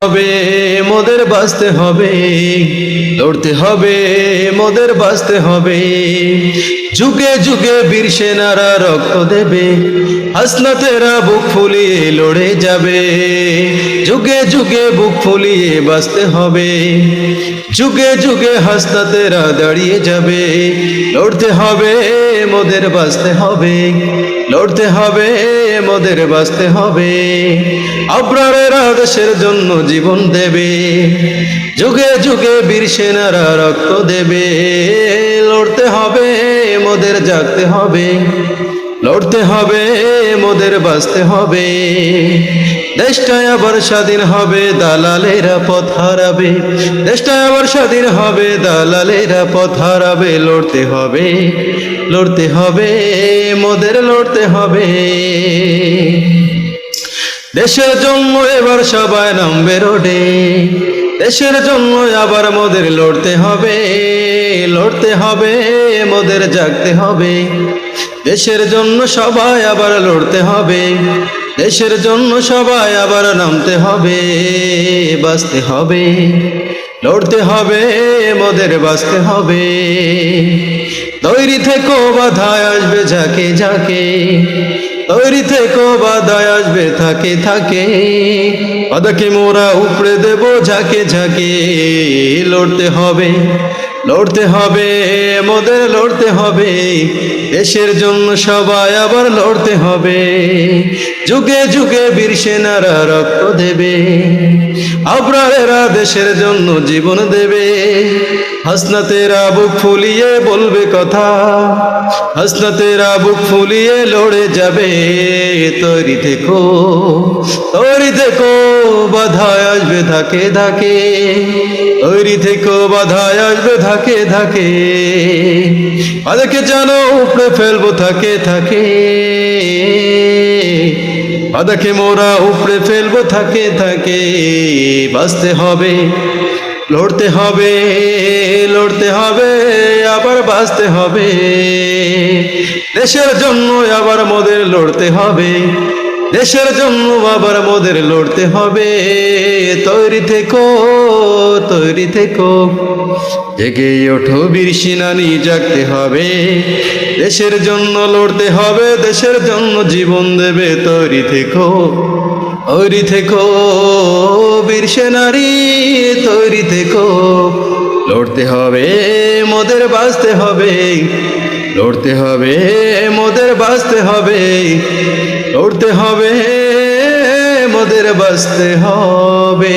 হবে মোদের বাঁচতে হবে, লড়তে হবে মোদের বাঁচতে হবে। যুগে যুগে বীর সেনারা রক্ত দেবে, হাসনাতেরা বুক ফুলিয়ে লড়ে যাবে। যুগে যুগে বুক ফুলিয়ে বাঁচতে হবে, যুগে যুগে হাসনাতেরা দাঁড়িয়ে যাবে। লড়তে হবে মোদের বাঁচতে হবে, লড়তে হবে মোদের বাঁচতে হবে। আবরারেরা দেশের জন্য জীবন দেবে, যুগে যুগে বীর সেনারা রক্ত দেবে। লড়তে হবে মোদের জাগতে হবে, লড়তে হবে মোদের বাঁচতে হবে। দেশটা আবার স্বাধীন হবে, দালালেরা পথ হারাবে। দেশটা আবার স্বাধীন হবে, দালালেরা পথ হারাবে। লড়তে হবে, লড়তে হবে মোদের, লড়তে হবে। দেশের জন্য এবার সবাই নামবে রোডে, দেশের জন্য আবার মোদের লড়তে হবে, লড়তে হবে মোদের জাগতে হবে। দেশের জন্য সবাই আবার লড়তে হবে, দেশের জন্য সবাই আবার নামতে হবে। বাঁচতে হবে, লড়তে হবে মোদের বাঁচতে হবে। তৈরি থেকো বাধায় আসবে ঝাঁকে ঝাঁকে, তৈরি থেকো বাধায় আসবে থাকে থাকে। বাধাকে মোরা উপড়ে দেব ঝাঁকে ঝাঁকে। লড়তে হবে, লড়তে হবে মোদের, লড়তে হবে। দেশের জন্য সবাই আবার লড়তে হবে, যুগে যুগে বীর সেনারা রক্ত দেবে। আবরারেরা দেশের জন্য জীবন দেবে, হাসনাতেরা বুক ফুলিয়ে বলবে কথা, হাসনাতেরা বুক ফুলিয়ে লড়ে যাবে। তৈরি থেকো, তৈরি থেকো বাধায় আসবে ধাকে ধাকে, তৈরি থেকো বাধায় আসবে ধাকে ধাকে। বাধাকে জানো উপড়ে ফেলবো থাকে থাকে, বাধাকে মোরা উপড়ে ফেলবো থাকে থাকে। বাঁচতে হবে, লড়তে হবে, লড়তে হবে আবার বাঁচতে হবে। দেশের জন্য আবার মোদের লড়তে হবে, দেশের জন্য আবার মোদের লড়তে হবে। তৈরি থেকো, তৈরি থেকো, জেগে ওঠো বীর সেনানী, জাগতে হবে। দেশের জন্য লড়তে হবে, দেশের জন্য জীবন দেবে। তৈরি থেকো, তৈরি থেকো বীর সেনারী, তৈরি থেকো। লড়তে হবে মোদের বাঁচতে হবে, লড়তে হবে মোদের বাঁচতে হবে। লড়তে হবে মোদের বাঁচতে হবে।